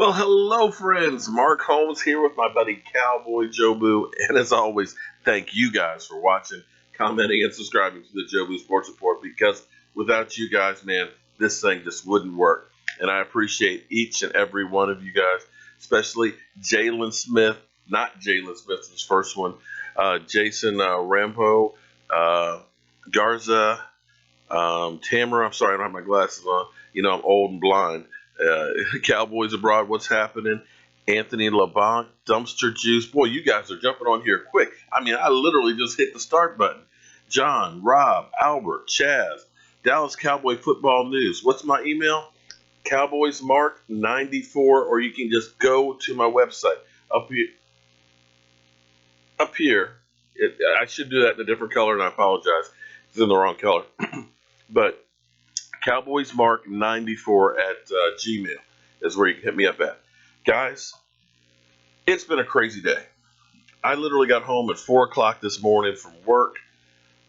Well, hello, friends. Mark Holmes here with my buddy Cowboy Joe Boo. And as always, thank you guys for watching, commenting, and subscribing to the Joe Boo Sports Report, because without you guys, man, this thing just wouldn't work. And I appreciate each and every one of you guys, especially Jalen Smith, not Jalen Smith, his first one, Jason Rampo, Garza, Tamara. I'm sorry, I don't have my glasses on. You know, I'm old and blind. Cowboys Abroad, what's happening? Anthony LeBlanc, Dumpster Juice. Boy, you guys are jumping on here quick. I mean, I literally just hit the start button. John, Rob, Albert, Chaz, Dallas Cowboy Football News. What's my email? CowboysMark94, or you can just go to my website. Up here. I should do that in a different color, and I apologize. It's in the wrong color. But CowboysMark94 at Gmail is where you can hit me up at. Guys, it's been a crazy day. I literally got home at 4 o'clock this morning from work.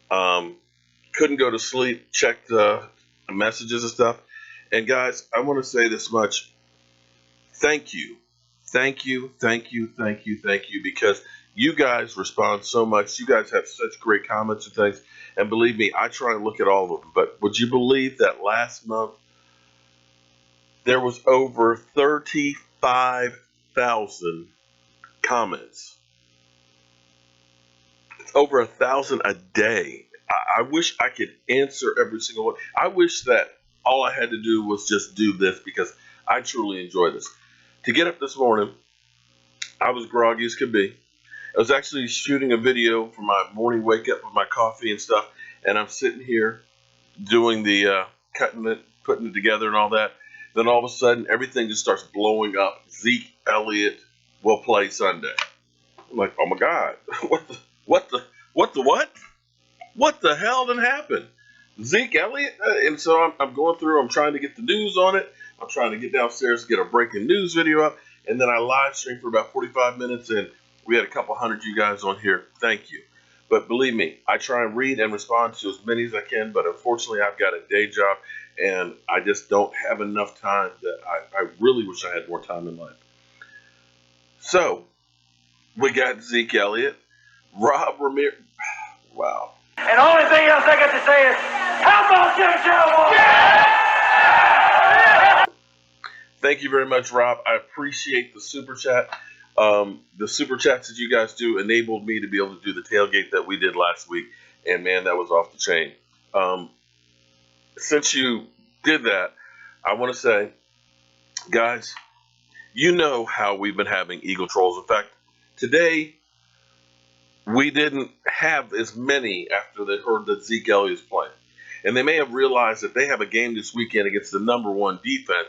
Couldn't go to sleep, checked messages and stuff. And guys, I want to say this much. Thank you. Thank you, thank you, thank you, thank you, because you guys respond so much. You guys have such great comments and things. And believe me, I try and look at all of them. But would you believe that last month there was over 35,000 comments? It's over 1,000 a day. I wish I could answer every single one. I wish that all I had to do was just do this, because I truly enjoy this. To get up this morning, I was groggy as could be. I was actually shooting a video for my morning wake up with my coffee and stuff, and I'm sitting here doing the cutting it, putting it together and all that. Then all of a sudden, everything just starts blowing up. Zeke Elliott will play Sunday. I'm like, oh my God, what the hell done happened? Zeke Elliott? And so I'm going through, I'm trying to get the news on it. I'm trying to get downstairs, get a breaking news video up, and then I live streamed for about 45 minutes, and we had a couple hundred of you guys on here. Thank you. But believe me, I try and read and respond to as many as I can, but unfortunately I've got a day job, and I just don't have enough time. That I really wish I had more time in life. So, we got Zeke Elliott, Rob Ramirez. Wow. And the only thing else I got to say is, how about them Cowboys? Yeah! Thank you very much, Rob. I appreciate the super chat. The super chats that you guys do enabled me to be able to do the tailgate that we did last week. And man, that was off the chain. Since you did that, I want to say, guys, you know how we've been having Eagle Trolls. In fact, today we didn't have as many after they heard that Zeke Elliott is playing. And they may have realized that they have a game this weekend against the #1 defense.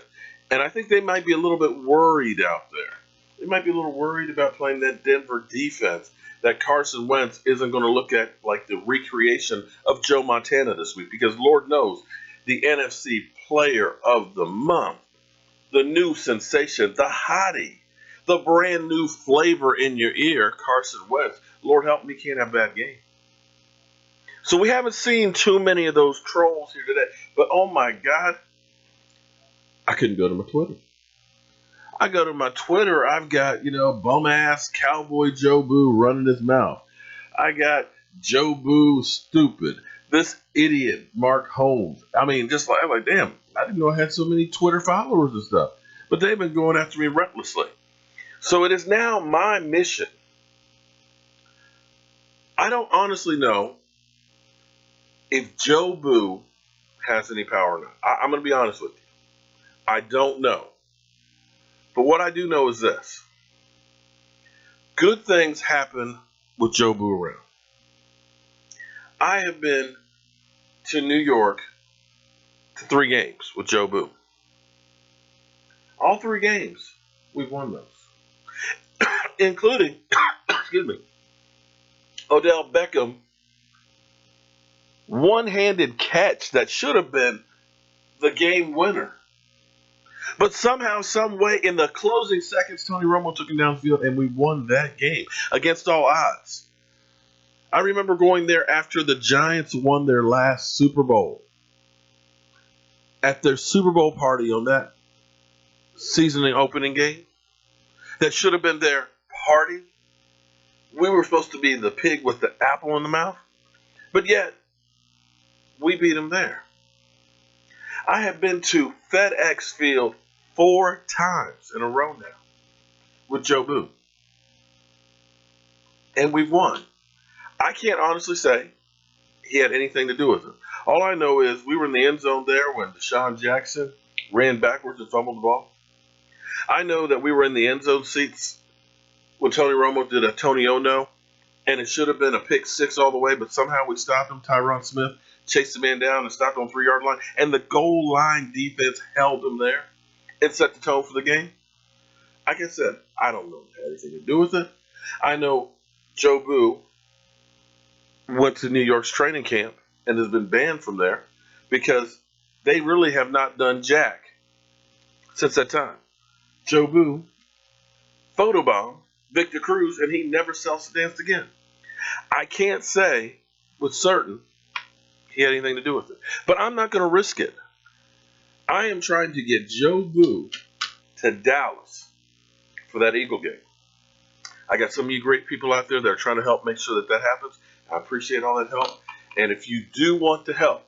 And I think they might be a little bit worried out there. They might be a little worried about playing that Denver defense, that Carson Wentz isn't going to look at like the recreation of Joe Montana this week, because Lord knows the NFC Player of the Month, the new sensation, the hottie, the brand new flavor in your ear, Carson Wentz, Lord help me, can't have a bad game. So we haven't seen too many of those trolls here today. But oh my God, I couldn't go to my Twitter. I go to my Twitter, I've got, bum ass Cowboy Joe Boo running his mouth. I got Joe Boo stupid. This idiot Mark Holmes. I mean, just like, I'm like, damn, I didn't know I had so many Twitter followers and stuff. But they've been going after me recklessly. So it is now my mission. I don't honestly know if Joe Boo has any power or not. I'm going to be honest with you. I don't know. But what I do know is this. Good things happen with Joe Boo around. I have been to New York to 3 games with Joe Boo. All 3 games, we've won those. Including, excuse me, Odell Beckham one-handed catch that should have been the game winner. But somehow, some way, in the closing seconds, Tony Romo took him downfield, and we won that game against all odds. I remember going there after the Giants won their last Super Bowl. At their Super Bowl party on that season opening game that should have been their party. We were supposed to be the pig with the apple in the mouth, but yet we beat them there. I have been to FedEx Field 4 times in a row now with Joe Boo, and we've won. I can't honestly say he had anything to do with it. All I know is we were in the end zone there when Deshaun Jackson ran backwards and fumbled the ball. I know that we were in the end zone seats when Tony Romo did a Tony Ono, and it should have been a pick six all the way, but somehow we stopped him. Tyron Smith chased the man down and stopped on the 3-yard line, and the goal line defense held him there and set the tone for the game. Like I said, I don't know if it had anything to do with it. I know Joe Boo went to New York's training camp and has been banned from there because they really have not done jack since that time. Joe Boo photobombed Victor Cruz, and he never self-danced again. I can't say with certain he had anything to do with it, but I'm not going to risk it. I am trying to get Joe Boo to Dallas for that Eagle game. I got some of you great people out there that are trying to help make sure that that happens. I appreciate all that help. And if you do want to help,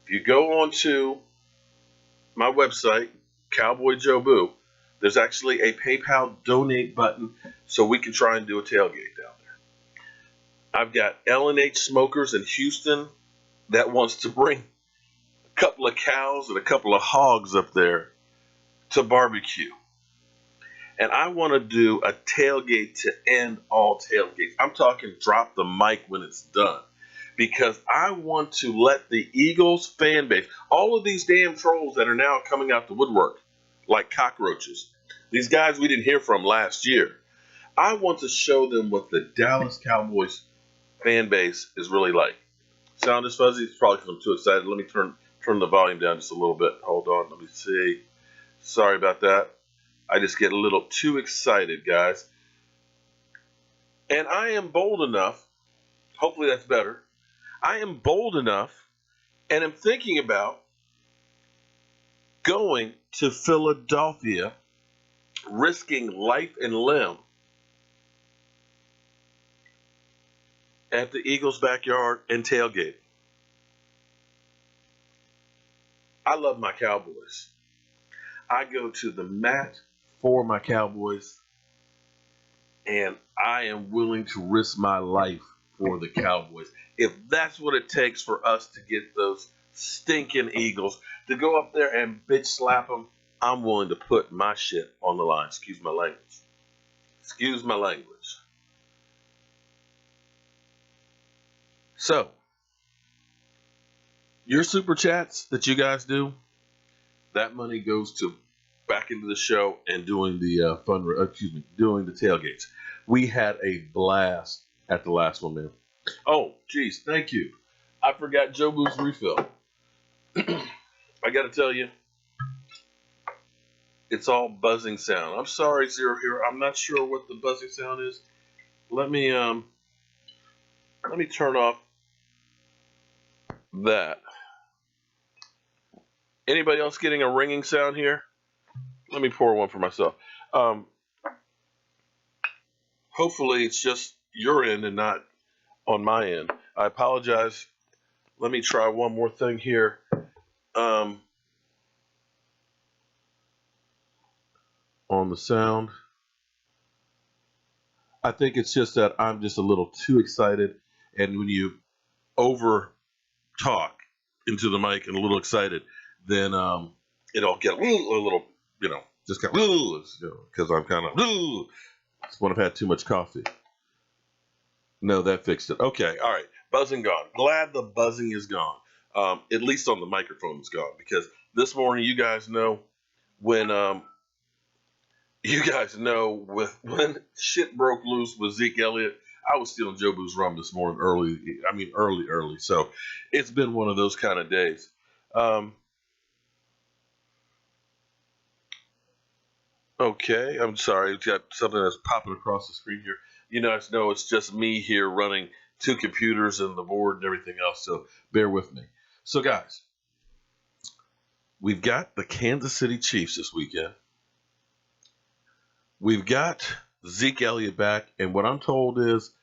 if you go on to my website, Cowboy Joe Boo, there's actually a PayPal donate button so we can try and do a tailgate down there. I've got L&H Smokers in Houston that wants to bring a couple of cows and a couple of hogs up there to barbecue. And I want to do a tailgate to end all tailgates. I'm talking drop the mic when it's done. Because I want to let the Eagles fan base, all of these damn trolls that are now coming out the woodwork like cockroaches, these guys we didn't hear from last year, I want to show them what the Dallas Cowboys fan base is really like. Sound is fuzzy? It's probably because I'm too excited. Let me turn the volume down just a little bit. Hold on. Let me see. Sorry about that. I just get a little too excited, guys. And I am bold enough, hopefully that's better. I am bold enough and am thinking about going to Philadelphia, risking life and limb at the Eagles' backyard and tailgate. I love my Cowboys. I go to the mat for my Cowboys, and I am willing to risk my life for the Cowboys. If that's what it takes for us to get those stinking Eagles to go up there and bitch slap them, I'm willing to put my shit on the line. Excuse my language. Excuse my language. So, your super chats that you guys do, that money goes to back into the show and doing the doing the tailgates. We had a blast at the last one, man. Oh, geez, thank you. I forgot Joe Boo's refill. I got to tell you, it's all buzzing sound. I'm sorry, Zero Hero. I'm not sure what the buzzing sound is. Let me turn off that. Anybody else getting a ringing sound here? Let me pour one for myself. Hopefully it's just your end and not on my end. I apologize. Let me try one more thing here. On the sound. I think it's just that I'm just a little too excited, and when you over talk into the mic and a little excited, then it'll get a little, just kind of, because I'm kind of, when I've had too much coffee. No, that fixed it. Okay, all right. Buzzing gone. Glad the buzzing is gone. At least on the microphone it's gone, because this morning you guys know when when shit broke loose with Zeke Elliott, I was stealing Joe Boo's rum this morning early. So it's been one of those kind of days. Okay, I'm sorry. It's got something that's popping across the screen here. You guys know it's just me here running 2 computers and the board and everything else, so bear with me. So guys, We've got the Kansas City Chiefs this weekend. We've got Zeke Elliott back, and what I'm told is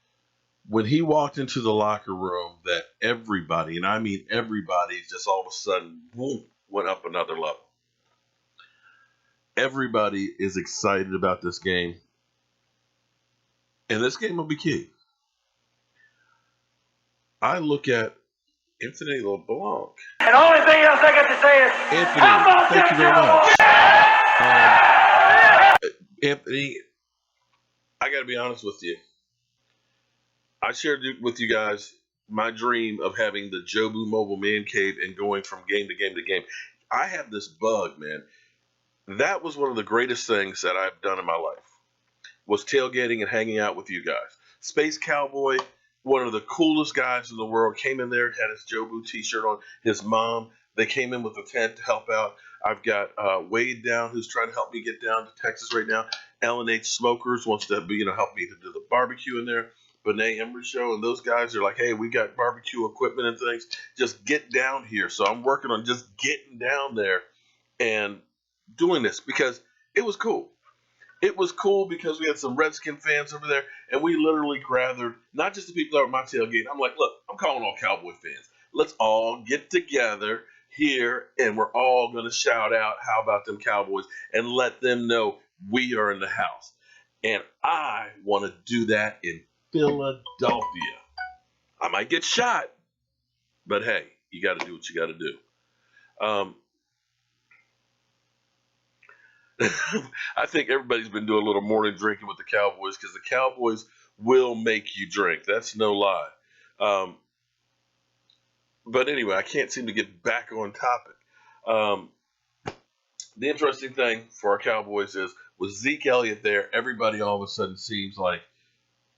when he walked into the locker room that everybody, and I mean everybody, just all of a sudden, boom, went up another level. Everybody is excited about this game, and this game will be key. I look at Anthony LeBlanc. And the only thing else I got to say is, Anthony, how about thank you very much. Anthony, I got to be honest with you. I shared with you guys my dream of having the Jobu Mobile Man Cave and going from game to game to game. I have this bug, man. That was one of the greatest things that I've done in my life, was tailgating and hanging out with you guys. Space Cowboy, one of the coolest guys in the world, came in there, had his Jobu t-shirt on. His mom, they came in with a tent to help out. I've got Wade down, who's trying to help me get down to Texas right now. L&H Smokers wants to help me to do the barbecue in there. Benet Emery Show, and those guys are like, hey, we got barbecue equipment and things. Just get down here. So I'm working on just getting down there and doing this because it was cool. It was cool because we had some Redskin fans over there, and we literally gathered, not just the people that were at my tailgate. I'm like, look, I'm calling all Cowboy fans. Let's all get together here, and we're all going to shout out, how about them Cowboys, and let them know we are in the house. And I want to do that in Philadelphia. I might get shot, but hey, you got to do what you got to do. I think everybody's been doing a little morning drinking with the Cowboys because the Cowboys will make you drink. That's no lie. But anyway, I can't seem to get back on topic. The interesting thing for our Cowboys is with Zeke Elliott there, everybody all of a sudden seems like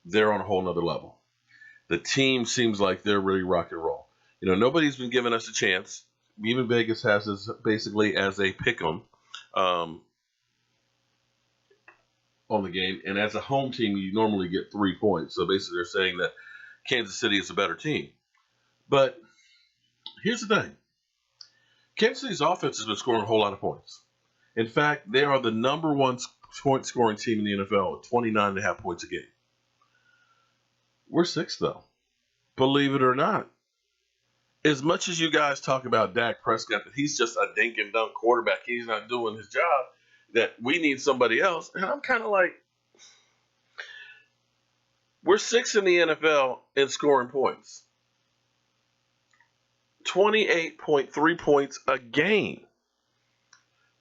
they're on a whole nother level. The team seems like they're really rock and roll. You know, nobody's been giving us a chance. Even Vegas has us basically as a pick'em on the game. And as a home team, you normally get 3 points. So basically they're saying that Kansas City is a better team. But here's the thing. Kansas City's offense has been scoring a whole lot of points. In fact, they are the number one point-scoring team in the NFL at 29.5 points a game. We're sixth, though. Believe it or not. As much as you guys talk about Dak Prescott, that he's just a dink-and-dunk quarterback, he's not doing his job, that we need somebody else. And I'm kind of like, we're sixth in the NFL in scoring points. 28.3 points a game.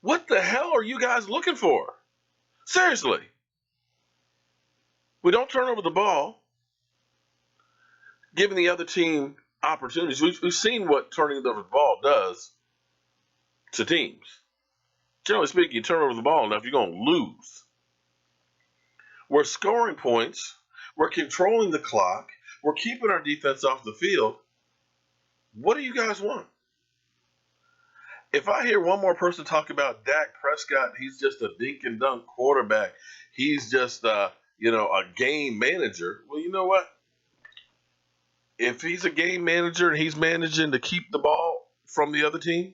What the hell are you guys looking for? Seriously. We don't turn over the ball, giving the other team opportunities. We've seen what turning over the ball does to teams. Generally speaking, you turn over the ball enough, you're going to lose. We're scoring points. We're controlling the clock. We're keeping our defense off the field. What do you guys want? If I hear one more person talk about Dak Prescott, he's just a dink and dunk quarterback. He's just a game manager. Well, you know what? If he's a game manager and he's managing to keep the ball from the other team,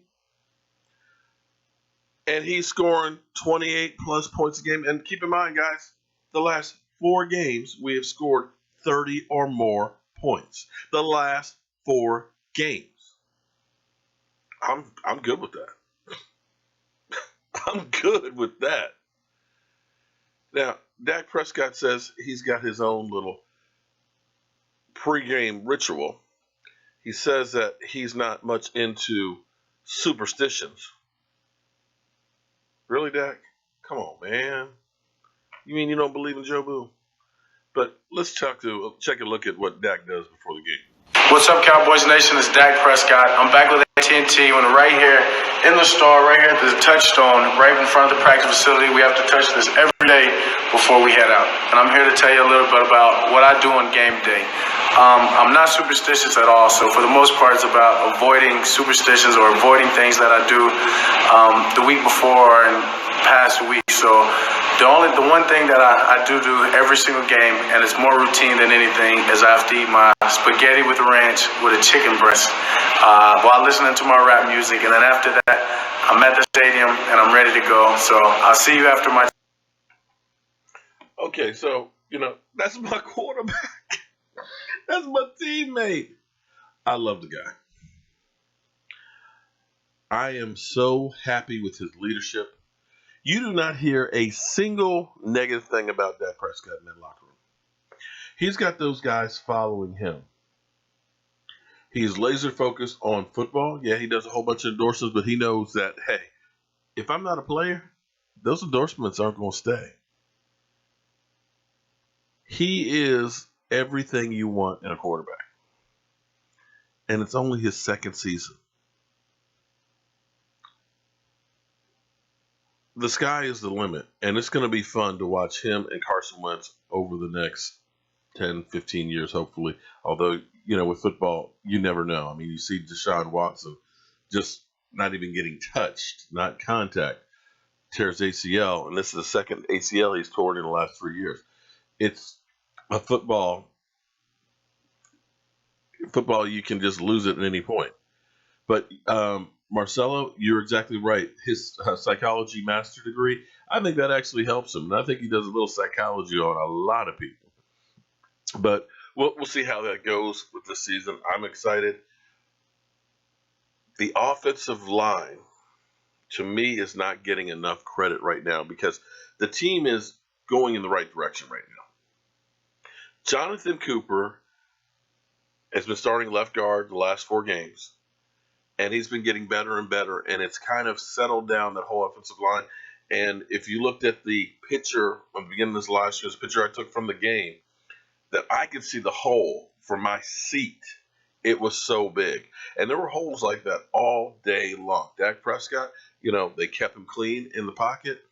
and he's scoring 28 plus points a game, and keep in mind, guys, the last 4 games we have scored 30 or more points. The last 4 games. I'm good with that. I'm good with that. Now, Dak Prescott says he's got his own little pregame ritual. He says that he's not much into superstitions. Really, Dak? Come on, man. You mean you don't believe in Jobu? But let's check a look at what Dak does before the game. What's up, Cowboys Nation? It's Dak Prescott. I'm back with AT&T on right here in the store, right here at the touchstone, right in front of the practice facility. We have to touch this every day before we head out. And I'm here to tell you a little bit about what I do on game day. I'm not superstitious at all, so for the most part, it's about avoiding superstitions or avoiding things that I do the week before and past week. So the one thing that I do every single game, and it's more routine than anything, is I have to eat my spaghetti with ranch with a chicken breast while listening to my rap music. And then after that, I'm at the stadium and I'm ready to go. So I'll see you after my. Okay, so, that's my quarterback. That's my teammate. I love the guy. I am so happy with his leadership. You do not hear a single negative thing about Dak Prescott in that locker room. He's got those guys following him. He's laser focused on football. Yeah, he does a whole bunch of endorsements, but he knows that, hey, if I'm not a player, those endorsements aren't going to stay. He is everything you want in a quarterback. And it's only his second season. The sky is the limit, and it's going to be fun to watch him and Carson Wentz over the next 10, 15 years, hopefully. Although, with football, you never know. I mean, you see Deshaun Watson just not even getting touched, not contact, tears ACL, and this is the second ACL he's torn in the last 3 years. It's a football, you can just lose it at any point. But Marcelo, you're exactly right. His psychology master degree, I think that actually helps him. And I think he does a little psychology on a lot of people. But we'll see how that goes with this season. I'm excited. The offensive line, to me, is not getting enough credit right now because the team is going in the right direction right now. Jonathan Cooper has been starting left guard the last 4 games. And he's been getting better and better, and it's kind of settled down, that whole offensive line. And if you looked at the picture at the beginning of this last year's picture I took from the game, that I could see the hole from my seat. It was so big. And there were holes like that all day long. Dak Prescott, they kept him clean in the pocket.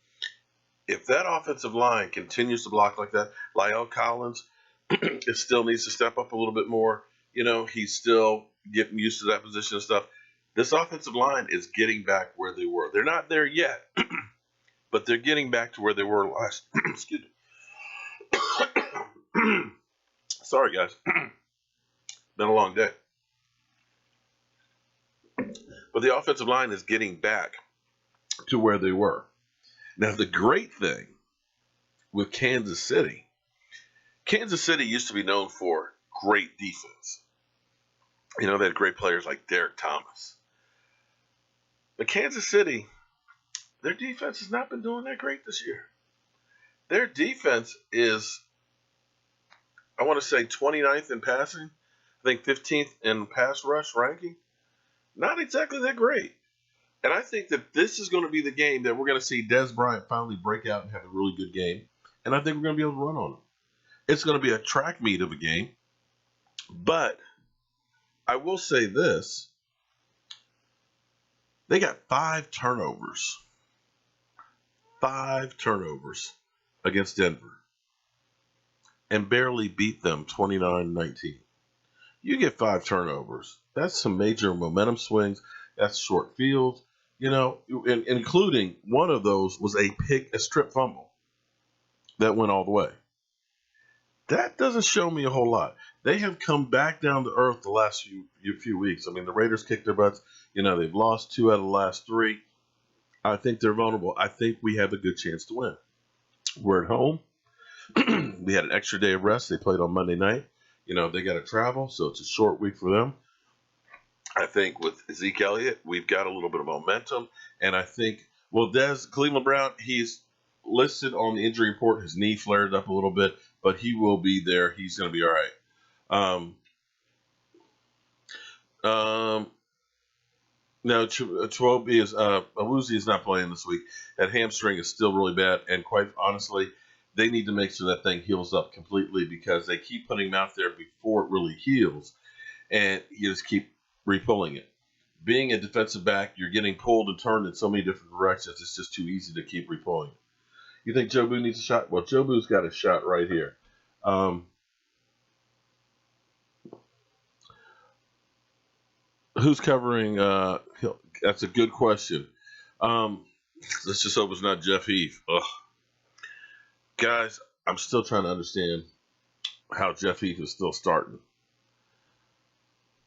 If that offensive line continues to block like that, La'el Collins, it still needs to step up a little bit more. He's still getting used to that position and stuff. This offensive line is getting back where they were. They're not there yet, but they're getting back to where they were last. Excuse me. Sorry, guys. Been a long day. But the offensive line is getting back to where they were. Now, the great thing with Kansas City used to be known for great defense. They had great players like Derek Thomas. But Kansas City, their defense has not been doing that great this year. Their defense is, I want to say, 29th in passing. I think 15th in pass rush ranking. Not exactly that great. And I think that this is going to be the game that we're going to see Dez Bryant finally break out and have a really good game. And I think we're going to be able to run on him. It's going to be a track meet of a game. But I will say this. They got 5 turnovers. 5 turnovers against Denver. And barely beat them 29-19. You get 5 turnovers. That's some major momentum swings. That's short fields. Including one of those was a strip fumble that went all the way. That doesn't show me a whole lot. They have come back down to earth the last few weeks. I mean, the Raiders kicked their butts. They've lost 2 out of the last 3. I think they're vulnerable. I think we have a good chance to win. We're at home. We had an extra day of rest. They played on Monday night. They got to travel, so it's a short week for them. I think with Zeke Elliott, we've got a little bit of momentum. And I think, Cleveland Brown, he's listed on the injury report. His knee flared up a little bit, but he will be there. He's going to be all right. Now, Awuzie is not playing this week. That hamstring is still really bad, and quite honestly, they need to make sure that thing heals up completely because they keep putting him out there before it really heals, and you just keep repulling it. Being a defensive back, you're getting pulled and turned in so many different directions. It's just too easy to keep repulling. You think Joe Boo needs a shot? Well, Joe Boo's got a shot right here. Who's covering? That's a good question. Let's just hope it's not Jeff Heath. Ugh. Guys, I'm still trying to understand how Jeff Heath is still starting.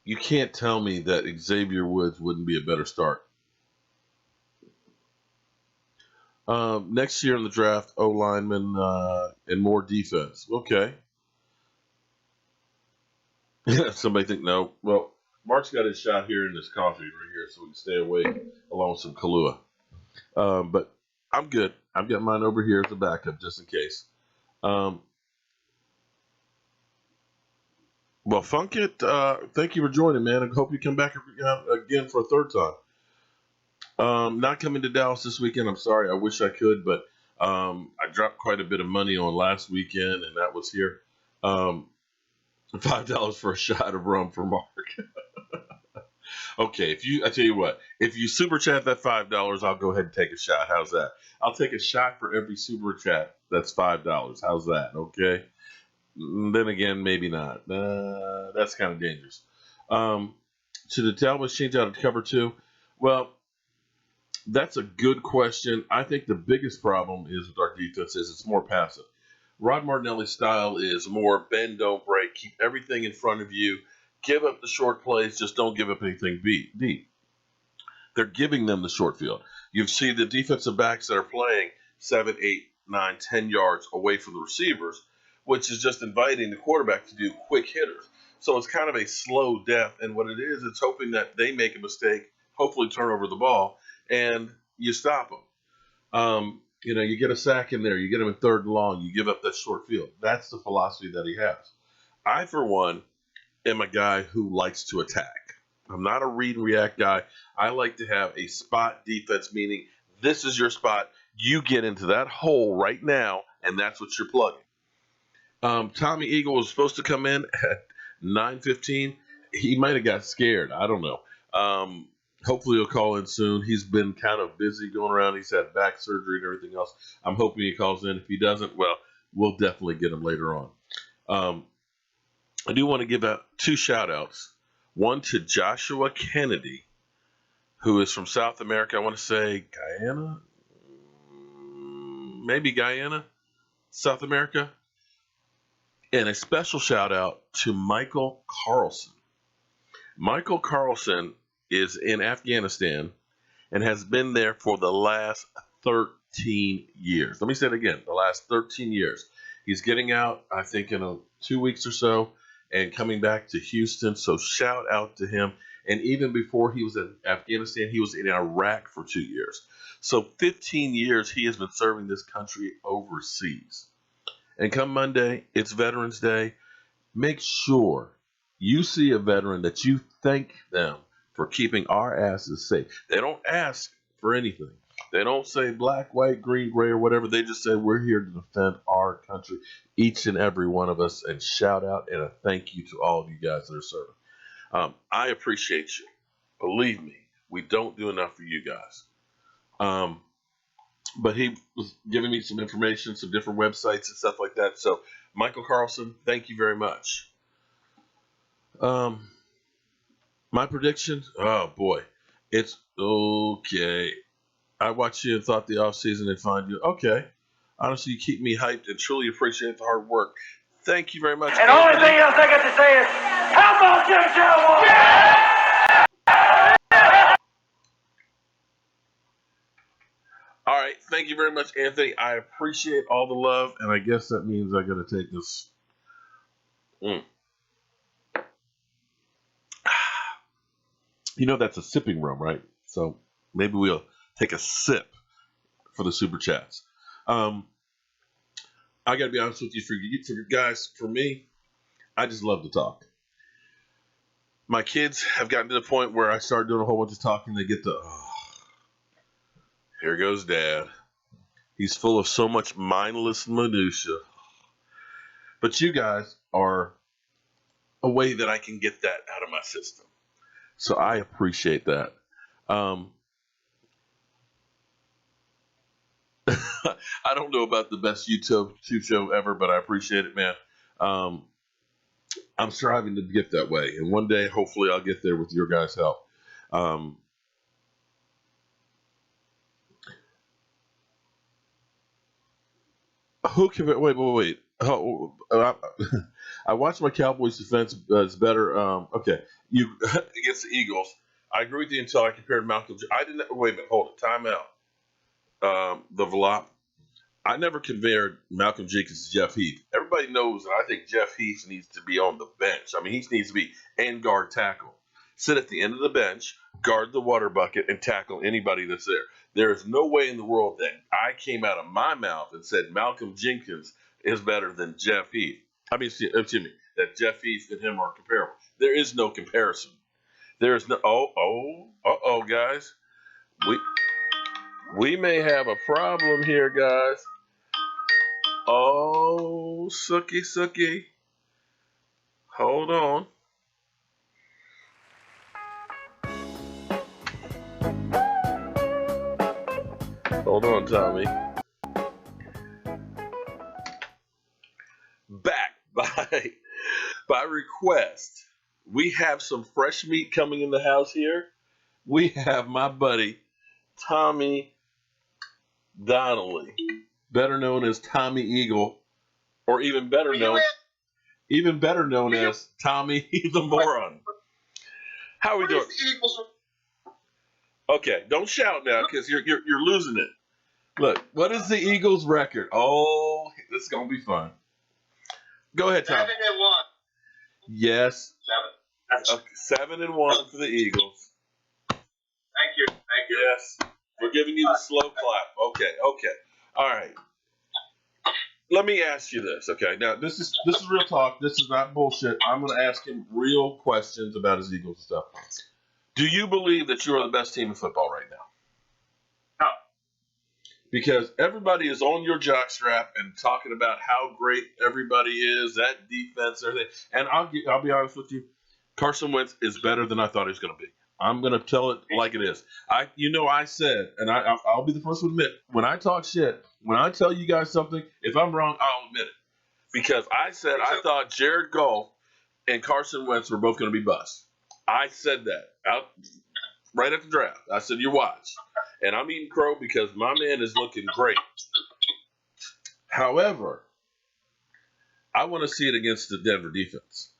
You can't tell me that Xavier Woods wouldn't be a better start. Next year in the draft, O lineman and more defense. Okay. Somebody think no. Well, Mark's got his shot here in this coffee right here, so we can stay awake along with some Kahlua. But I'm good. I've got mine over here as a backup just in case. Well, Funkit, thank you for joining, man. I hope you come back again for a third time. Not coming to Dallas this weekend. I'm sorry. I wish I could, but I dropped quite a bit of money on last weekend, and that was here. $5 for a shot of rum for Mark. Okay, I tell you what, if you super chat that $5, I'll go ahead and take a shot. How's that? I'll take a shot for every super chat. That's $5. How's that? Okay. Then again, maybe not. That's kind of dangerous. Should the Cowboys change out of cover two? Well, that's a good question. I think the biggest problem is with our defense is it's more passive. Rod Martinelli's style is more bend, don't break, keep everything in front of you, give up the short plays, just don't give up anything deep. They're giving them the short field. You see the defensive backs that are playing 7, 8, 9, 10 yards away from the receivers, which is just inviting the quarterback to do quick hitters. So it's kind of a slow death, and what it is, it's hoping that they make a mistake, hopefully turn over the ball, and you stop them. You get a sack in there, you get them in third and long, you give up that short field. That's the philosophy that he has. I, for one, am a guy who likes to attack. I'm not a read and react guy. I like to have a spot defense, meaning this is your spot. You get into that hole right now, and that's what you're plugging. Tommy Eagle was supposed to come in at 9:15. He might have got scared. I don't know. Hopefully he'll call in soon. He's been kind of busy going around. He's had back surgery and everything else. I'm hoping he calls in. If he doesn't, well, we'll definitely get him later on. I do want to give out 2 shout-outs. One to Joshua Kennedy, who is from South America. I want to say Guyana? Maybe Guyana, South America. And a special shout-out to Michael Carlson. Michael Carlson is in Afghanistan and has been there for the last 13 years. Let me say it again, the last 13 years. He's getting out, I think, in 2 weeks or so and coming back to Houston. So shout out to him. And even before he was in Afghanistan, he was in Iraq for 2 years. So 15 years he has been serving this country overseas. And come Monday, it's Veterans Day. Make sure you see a veteran that you thank them for keeping our asses safe. They don't ask for anything. They don't say black, white, green, gray, or whatever. They just say we're here to defend our country, each and every one of us. And shout out and a thank you to all of you guys that are serving. I appreciate you. Believe me, we don't do enough for you guys. But he was giving me some information, some different websites and stuff like that. So, Michael Carlson, thank you very much. My prediction, oh boy, it's okay. I watched you and thought the offseason they'd find you. Okay. Honestly, you keep me hyped and truly appreciate the hard work. Thank you very much. And the only thing else I got to say is, how about them Cowboys? Yeah! All right. Thank you very much, Anthony. I appreciate all the love, and I guess that means I got to take this. You know that's a sipping rum, right? So maybe we'll take a sip for the super chats. I got to be honest with you, for guys, for me, I just love to talk. My kids have gotten to the point where I start doing a whole bunch of talking. They get to, here goes Dad. He's full of so much mindless minutia. But you guys are a way that I can get that out of my system. So I appreciate that. I don't know about the best YouTube show ever, but I appreciate it, man. I'm striving to get that way. And one day, hopefully, I'll get there with your guys' help. Who can? Wait. I watched my Cowboys defense is better. Okay, you against the Eagles. I agree with you until I compared Malcolm. I didn't. Wait a minute. Hold it. Time out. The Velop. I never compared Malcolm Jenkins to Jeff Heath. Everybody knows that I think Jeff Heath needs to be on the bench. I mean, he needs to be end guard tackle. Sit at the end of the bench, guard the water bucket, and tackle anybody that's there. There is no way in the world that I came out of my mouth and said Malcolm Jenkins is better than Jeff Heath. I mean, excuse me, that Jeff Heath and him are comparable. There is no comparison. There is no. Guys, we may have a problem here, guys. Oh, Sookie. Hold on. Hold on, Tommy. Back by request. We have some fresh meat coming in the house here. We have my buddy Tommy Donnelly, better known as Tommy Eagle, or even better known as Tommy the Moron. How are we doing? Okay, don't shout now because you're losing it. Look, what is the Eagles' record? Oh, this is gonna be fun. Go ahead, Tommy. 7-1. Yes. 7. Okay, 7-1 for the Eagles. Thank you. Yes. We're giving you the slow clap. Okay. All right. Let me ask you this, okay? Now, this is real talk. This is not bullshit. I'm going to ask him real questions about his Eagles and stuff. Do you believe that you are the best team in football right now? No. Because everybody is on your jockstrap and talking about how great everybody is, that defense, everything. And I'll be honest with you, Carson Wentz is better than I thought he was going to be. I'm going to tell it like it is. I said, and I'll be the first to admit, when I talk shit, when I tell you guys something, if I'm wrong, I'll admit it. Because I said I thought Jared Goff and Carson Wentz were both going to be busts. I said that out right at the draft. I said, you watch. And I'm eating crow because my man is looking great. However, I want to see it against the Denver defense.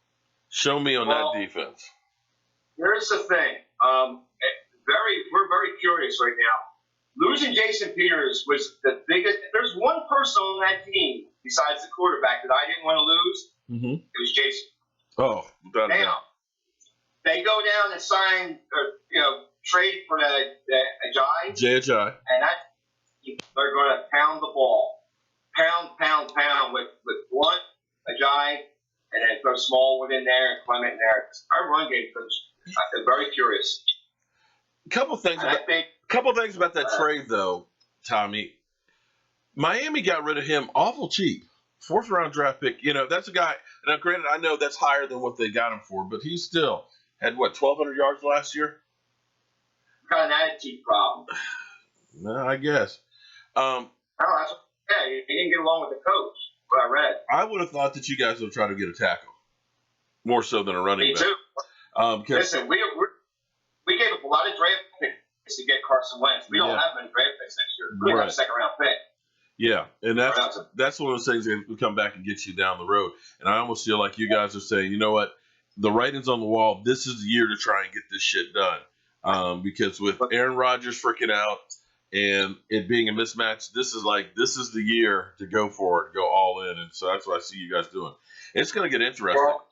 Show me on that defense. Here's the thing. We're very curious right now. Losing Jason Peters was the biggest. If there's one person on that team besides the quarterback that I didn't want to lose, it was Jason. Oh, without a doubt. They go down and sign, trade for Ajayi, and they're going to pound the ball, pound with Blunt, Ajayi, and then throw Smallwood in there and Clement in there. Our run game coach. I'm very curious. Couple things about that trade, though, Tommy. Miami got rid of him awful cheap. 4th round draft pick. That's a guy. Now, granted, I know that's higher than what they got him for, but he still had 1,200 yards last year. Got an attitude problem. No, I guess. He didn't get along with the coach. What I read. I would have thought that you guys would try to get a tackle more so than a running back. Me too. Listen, we gave up a lot of draft picks to get Carson Wentz. We don't have many draft picks next year. We have a 2nd round pick. Yeah, and that's one of those things that will come back and get you down the road. And I almost feel like you guys are saying, you know what, the writing's on the wall. This is the year to try and get this shit done. Because with Aaron Rodgers freaking out and it being a mismatch, this is the year to go for it, go all in. And so that's what I see you guys doing. It's going to get interesting. Well,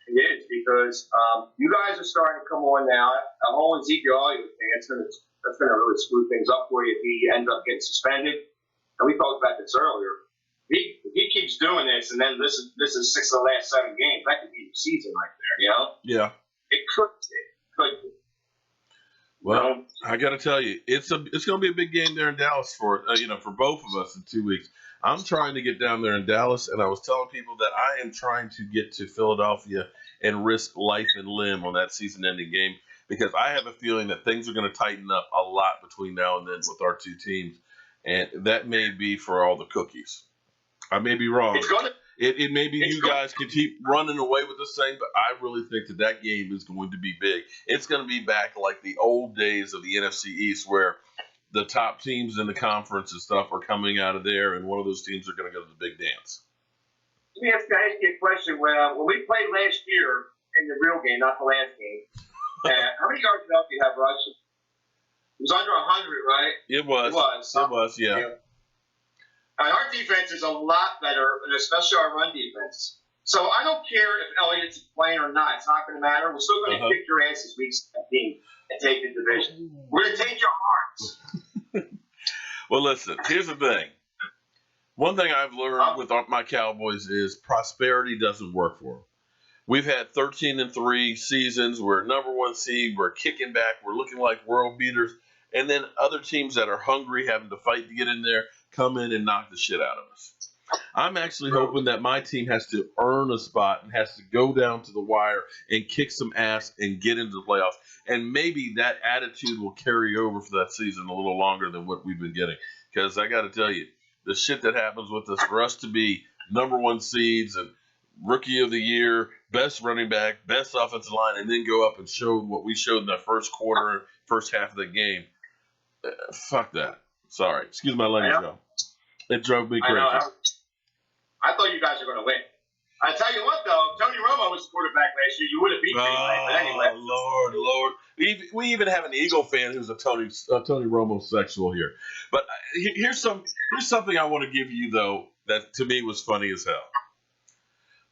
it is because you guys are starting to come on now. The whole Zeke Elliott thing, that's going to really screw things up for you if he ends up getting suspended. And we talked about this earlier. If he keeps doing this, and then this is 6 of the last 7 games, that could be the season right there. Yeah. It could. Well, I got to tell you, it's going to be a big game there in Dallas for both of us in 2 weeks. I'm trying to get down there in Dallas, and I was telling people that I am trying to get to Philadelphia and risk life and limb on that season-ending game because I have a feeling that things are going to tighten up a lot between now and then with our two teams, and that may be for all the cookies. I may be wrong. It may be you guys can keep running away with this thing, but I really think that game is going to be big. It's going to be back like the old days of the NFC East where the top teams in the conference and stuff are coming out of there, and one of those teams are going to go to the big dance. Let me ask you a question. When we played last year in the real game, not the last game, how many yards did you have rushing? It was under 100, right? It was, yeah. And our defense is a lot better, and especially our run defense. So I don't care if Elliott's playing or not. It's not going to matter. We're still going to kick your ass this week 17 and take the division. We're going to take your hearts. Well, listen, here's the thing. One thing I've learned with my Cowboys is prosperity doesn't work for them. We've had 13-3 seasons. We're number one seed. We're kicking back. We're looking like world beaters. And then other teams that are hungry, having to fight to get in there, come in and knock the shit out of us. I'm actually hoping that my team has to earn a spot and has to go down to the wire and kick some ass and get into the playoffs. And maybe that attitude will carry over for that season a little longer than what we've been getting. Because I got to tell you, the shit that happens with us, for us to be number one seeds and rookie of the year, best running back, best offensive line, and then go up and show what we showed in that first quarter, first half of the game. Fuck that. Sorry. Excuse my language, though. It drove me crazy. I thought you guys were going to win. I tell you what, though, Tony Romo was the quarterback last year. You would have beat me anyway. But anyway. Lord. We even have an Eagle fan who's a Tony Romo sexual here. But here's something I want to give you, though, that to me was funny as hell.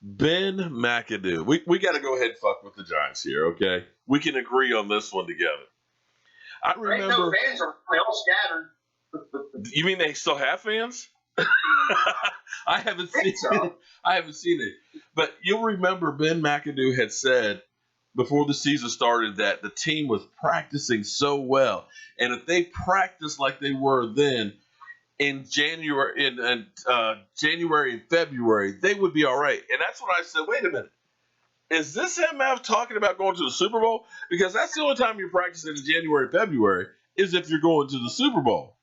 Ben McAdoo. We got to go ahead and fuck with the Giants here, okay? We can agree on this one together. I remember. No fans are all scattered. You mean they still have fans? I haven't seen it. But you'll remember Ben McAdoo had said before the season started that the team was practicing so well, and if they practiced like they were then in January and February, they would be all right. And that's when I said, wait a minute. Is this him talking about going to the Super Bowl? Because that's the only time you're practicing in January and February is if you're going to the Super Bowl.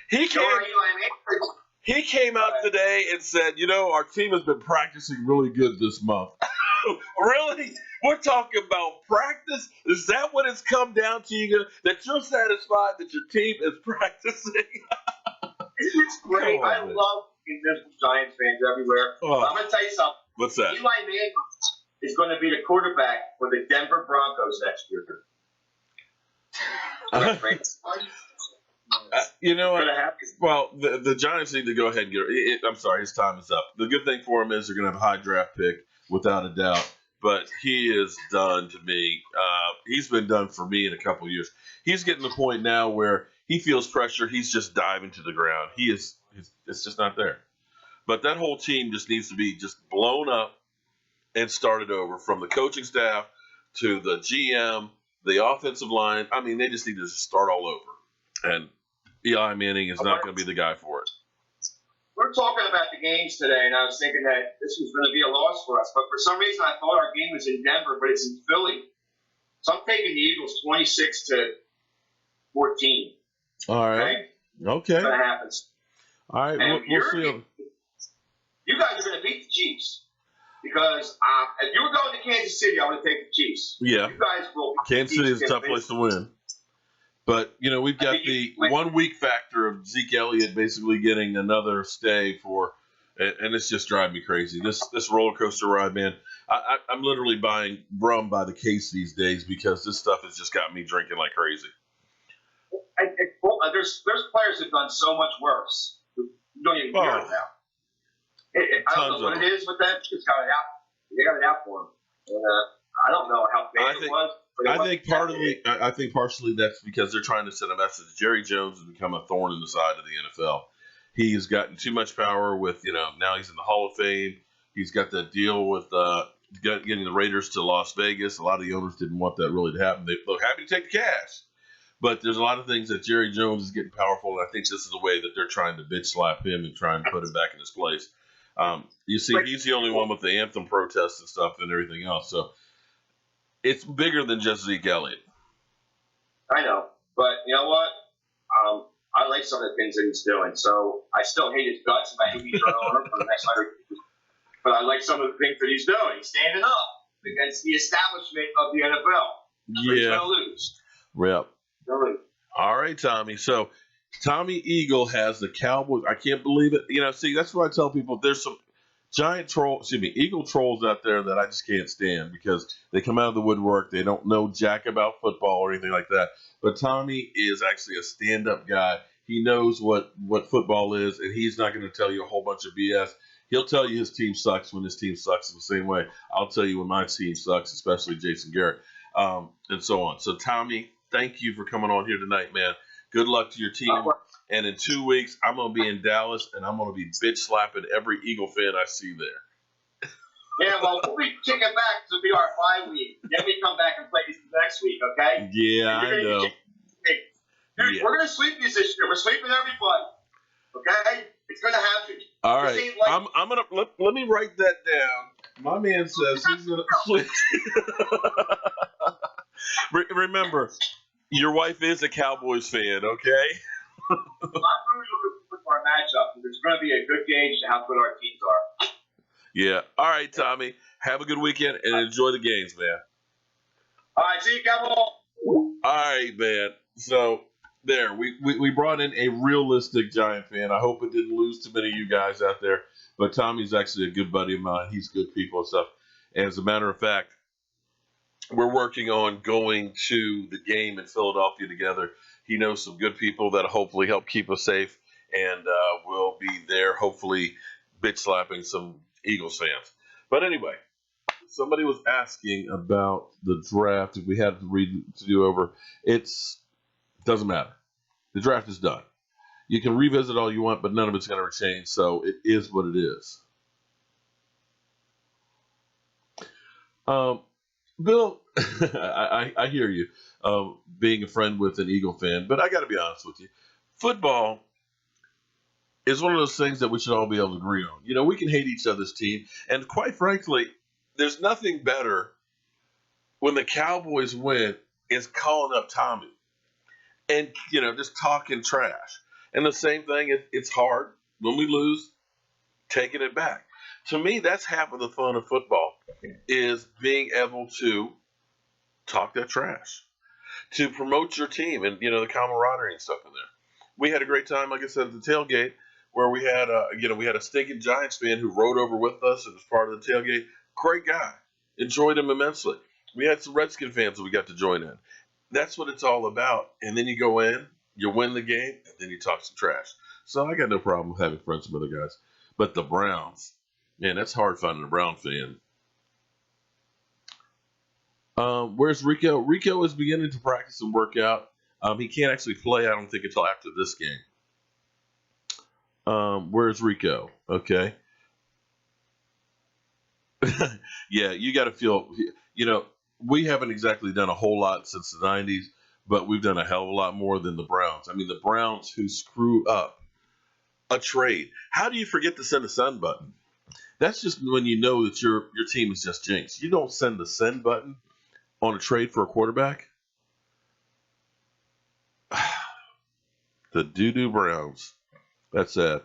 He came out today and said, our team has been practicing really good this month. Really? We're talking about practice? Is that what it's come down to, you? That you're satisfied that your team is practicing? It's great. I love Invisible Giants fans everywhere. I'm going to tell you something. What's that? Eli Manning is going to be the quarterback for the Denver Broncos next year. You know what? Well, the Giants need to go ahead and get it. I'm sorry, his time is up. The good thing for him is they're going to have a high draft pick, without a doubt. But he is done to me. He's been done for me in a couple of years. He's getting to the point now where he feels pressure. He's just diving to the ground. It's just not there. But that whole team just needs to be just blown up and started over, from the coaching staff to the GM, the offensive line. I mean, they just need to start all over. And Eli Manning is not going to be the guy for it. We're talking about the games today, and I was thinking that this was going to be a loss for us. But for some reason, I thought our game was in Denver, but it's in Philly. So I'm taking the Eagles 26-14. All right. Okay. That's what happens. All right. We'll see. You guys are going to beat the Chiefs. Because if you were going to Kansas City, I would take the Chiefs. Yeah. You guys will. Kansas City is a tough place to win. But, we've got the 1 week factor of Zeke Elliott basically getting another stay and it's just driving me crazy. This roller coaster ride, man. I'm literally buying rum by the case these days because this stuff has just got me drinking like crazy. There's players who've done so much worse. You don't even hear it now. I don't know what it is with them. They got it out for them. I don't know how bad it was. I think partially that's because they're trying to send a message. Jerry Jones has become a thorn in the side of the NFL. He has gotten too much power with, now he's in the Hall of Fame. He's got the deal with getting the Raiders to Las Vegas. A lot of the owners didn't want that really to happen. They're happy to take the cash. But there's a lot of things that Jerry Jones is getting powerful, and I think this is a way that they're trying to bitch slap him and try and put him back in his place. You see, he's the only one with the anthem protests and stuff and everything else. So it's bigger than just Zeke Elliott. I know, but you know what? I like some of the things that he's doing. So I still hate his guts, and I hate he's running over for the next 100 years. But I like some of the things that he's doing. He's standing up against the establishment of the NFL. Yeah. He's going to lose. Yep. All right, Tommy. So Tommy Eagle has the Cowboys. I can't believe it. See, that's what I tell people. There's some Eagle trolls out there that I just can't stand because they come out of the woodwork. They don't know jack about football or anything like that. But Tommy is actually a stand-up guy. He knows what football is, and he's not going to tell you a whole bunch of BS. He'll tell you his team sucks when his team sucks in the same way. I'll tell you when my team sucks, especially Jason Garrett, and so on. So, Tommy, thank you for coming on here tonight, man. Good luck to your team. And in 2 weeks, I'm going to be in Dallas, and I'm going to be bitch slapping every Eagle fan I see there. Yeah, well, we'll be kicking back to be our bye week. Then we come back and play these next week, okay? Yeah, I know. Dude, we're going to sweep these this year. We're sweeping everybody. Okay? It's going to happen. All right. I'm going to let me write that down. My man says he's going to Remember, your wife is a Cowboys fan, okay? I'm really looking for our matchup. It's going to be a good gauge to how good our teams are. Yeah. All right, Tommy. Have a good weekend and enjoy the games, man. All right, see you, Cowboys. All right, man. So there, we brought in a realistic Giant fan. I hope it didn't lose too many of you guys out there. But Tommy's actually a good buddy of mine. He's good people and stuff. And as a matter of fact, we're working on going to the game in Philadelphia together. He knows some good people that hopefully help keep us safe. And we'll be there, hopefully, bitch slapping some Eagles fans. But anyway, somebody was asking about the draft. If we had to do over, doesn't matter. The draft is done. You can revisit all you want, but none of it's going to change. So it is what it is. Bill, I hear you, being a friend with an Eagle fan, but I got to be honest with you. Football is one of those things that we should all be able to agree on. We can hate each other's team, and quite frankly, there's nothing better when the Cowboys win is calling up Tommy and, just talking trash. And the same thing, it's hard when we lose, taking it back. To me, that's half of the fun of football, is being able to talk that trash, to promote your team and, the camaraderie and stuff in there. We had a great time, like I said, at the tailgate, where we had a stinking Giants fan who rode over with us and was part of the tailgate. Great guy. Enjoyed him immensely. We had some Redskin fans that we got to join in. That's what it's all about. And then you go in, you win the game, and then you talk some trash. So I got no problem having friends with other guys. But the Browns, man, that's hard finding a Brown fan. Where's Rico? Rico is beginning to practice and work out. He can't actually play, I don't think, until after this game. Where's Rico? Okay. Yeah, you got to feel, we haven't exactly done a whole lot since the 90s, but we've done a hell of a lot more than the Browns. I mean, the Browns who screw up a trade. How do you forget to send a send button? That's just when you know that your team is just jinxed. You don't send the send button on a trade for a quarterback. The doo-doo Browns. That's sad.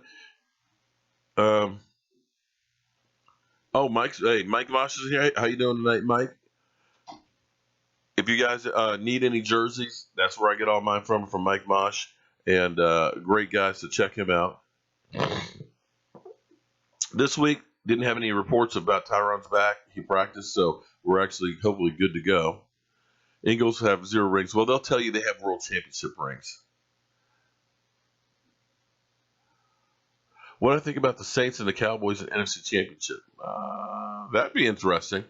Mike Mosh is here. How you doing tonight, Mike? If you guys need any jerseys, that's where I get all mine from Mike Mosh. And great guys, to check him out. This week, didn't have any reports about Tyron's back. He practiced, so we're actually hopefully good to go. Eagles have 0 rings. Well, they'll tell you they have World Championship rings. What do I think about the Saints and the Cowboys and NFC Championship? That'd be interesting.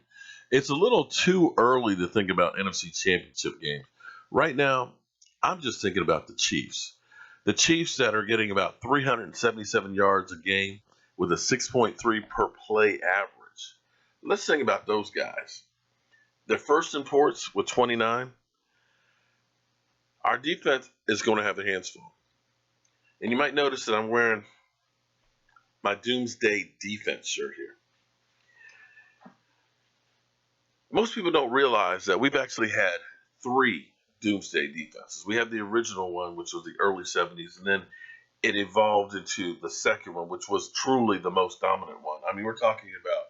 It's a little too early to think about NFC Championship games. Right now, I'm just thinking about the Chiefs. The Chiefs that are getting about 377 yards a game with a 6.3 per play average. Let's think about those guys. They're first in ports with 29. Our defense is going to have their hands full. And you might notice that I'm wearing my Doomsday Defense shirt here. Most people don't realize that we've actually had 3 Doomsday Defenses. We have the original one, which was the early 70s, and then it evolved into the second one, which was truly the most dominant one. I mean, we're talking about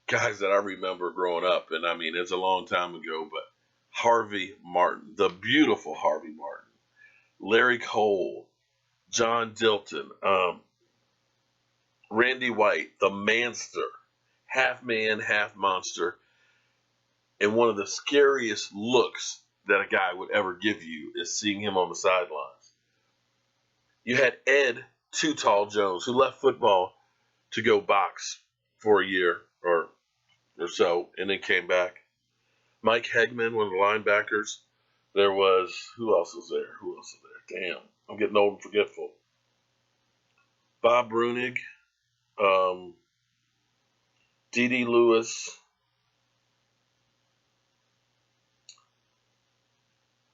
guys that I remember growing up, and I mean, it's a long time ago, but Harvey Martin, the beautiful Harvey Martin, Larry Cole, John Dilton, Randy White, the Manster, half man, half monster, and one of the scariest looks that a guy would ever give you is seeing him on the sidelines. You had Ed Too Tall Jones, who left football to go box for a year or so, and then came back. Mike Hegman, one of the linebackers. There was, who else was there? Damn, I'm getting old and forgetful. Bob Brunig, D.D. Lewis,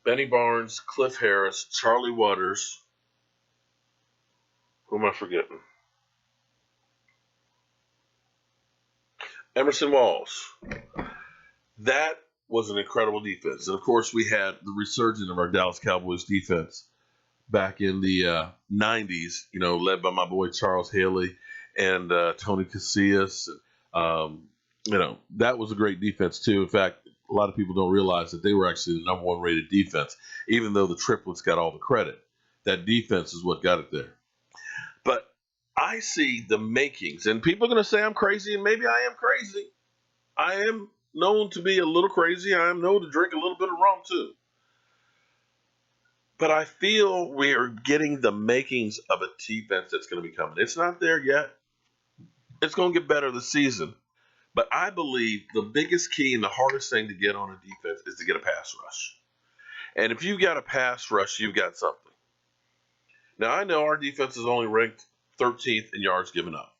Benny Barnes, Cliff Harris, Charlie Waters. Who am I forgetting? Emerson Walls. That was an incredible defense. And, of course, we had the resurgence of our Dallas Cowboys defense back in the 90s, led by my boy Charles Haley and Tony Casillas. That was a great defense, too. In fact, a lot of people don't realize that they were actually the number one rated defense, even though the triplets got all the credit. That defense is what got it there. But I see the makings, and people are going to say I'm crazy, and maybe I am crazy. I am known to be a little crazy. I am known to drink a little bit of rum, too. But I feel we are getting the makings of a defense that's going to be coming. It's not there yet. It's going to get better this season. But I believe the biggest key and the hardest thing to get on a defense is to get a pass rush. And if you've got a pass rush, you've got something. Now, I know our defense is only ranked 13th in yards given up.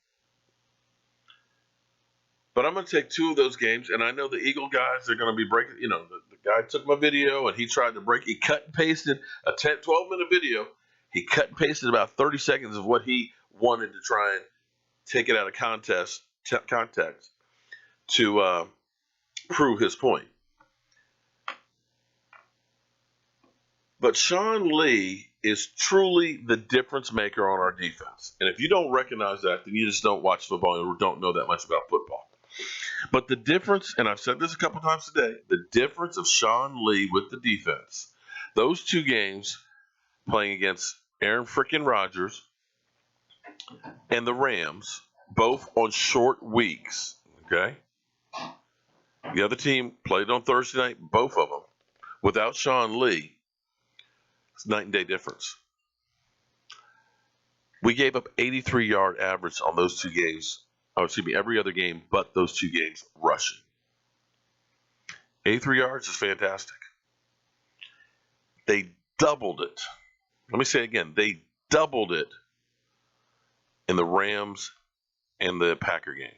But I'm going to take two of those games, and I know the Eagle guys are going to be breaking. The guy took my video, and he tried to break. He cut and pasted a 12-minute video. He cut and pasted about 30 seconds of what he wanted to try and take it out of context to prove his point. But Sean Lee is truly the difference maker on our defense. And if you don't recognize that, then you just don't watch football or don't know that much about football. But the difference, and I've said this a couple times today, the difference of Sean Lee with the defense, those two games playing against Aaron frickin' Rodgers and the Rams, both on short weeks, okay? The other team played on Thursday night, both of them. Without Sean Lee, it's night and day difference. We gave up 83-yard average on those two games. Every other game but those two games rushing. 83 yards is fantastic. They doubled it. Let me say it again. They doubled it in the Rams and the Packer game.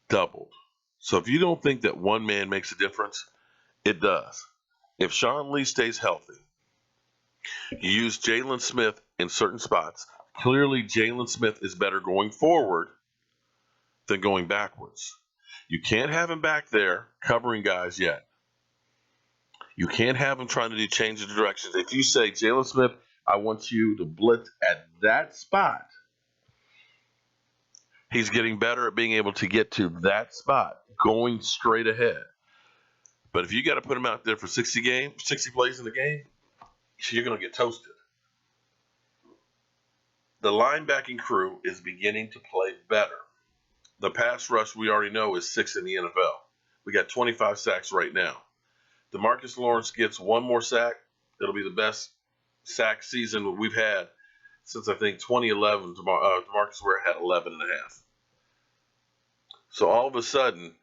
Doubled. So if you don't think that one man makes a difference, it does. If Sean Lee stays healthy, you use Jalen Smith in certain spots. Clearly, Jalen Smith is better going forward than going backwards. You can't have him back there covering guys yet. You can't have him trying to do change of directions. If you say, Jalen Smith, I want you to blitz at that spot, he's getting better at being able to get to that spot, going straight ahead. But if you got to put him out there for 60 plays in the game, you're going to get toasted. The linebacking crew is beginning to play better. The pass rush, we already know, is 6th in the NFL. We got 25 sacks right now. DeMarcus Lawrence gets one more sack. It'll be the best sack season we've had since, I think, 2011. DeMarcus Ware had 11 and a half. So all of a sudden,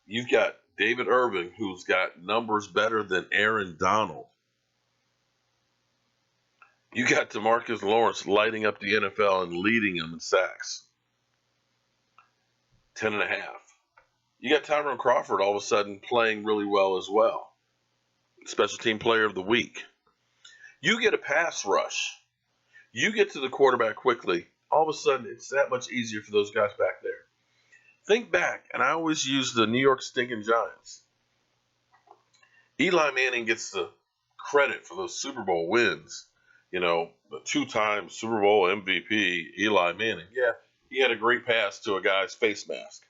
you've got David Irving, who's got numbers better than Aaron Donald. You got DeMarcus Lawrence lighting up the NFL and leading them in sacks. 10 and a half. You got Tyrone Crawford all of a sudden playing really well as well. Special team player of the week. You get a pass rush. You get to the quarterback quickly. All of a sudden, it's that much easier for those guys back there. Think back, and I always use the New York stinking Giants. Eli Manning gets the credit for those Super Bowl wins. The 2-time Super Bowl MVP, Eli Manning. Yeah, he had a great pass to a guy's face mask.